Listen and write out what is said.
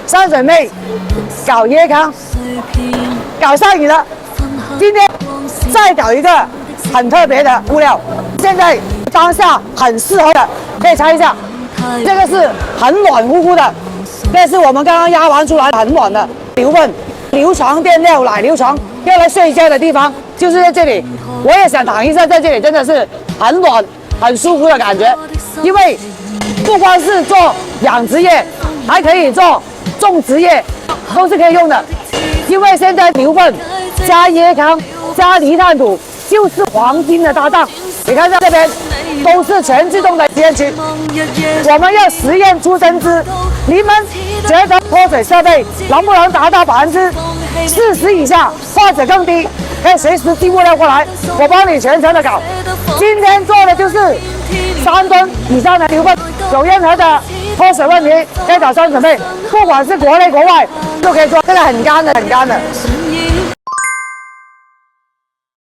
三准备搞椰糠，搞上瘾了。今天再搞一个很特别的物料，现在当下很适合的，可以猜一下，这个是很软乎乎的，这是我们刚刚压完出来很软的牛粪。牛床垫料奶牛床，要来睡觉的地方就是在这里。我也想躺一下在这里，真的是很软、很舒服的感觉。因为不光是做养殖业，还可以做种植业，都是可以用的。因为现在牛粪加椰糠加泥炭土就是黄金的搭档。你看在这边都是全自动的实验区，我们要实验出真知。你们觉得脱水设备能不能达到40%以下，或者更低？可以随时寄物料过来，我帮你全程的搞。今天做的就是3吨以上的牛粪，有任何的脱水问题可以找3准备，不管是国内国外都可以做。这个很干的，很干的。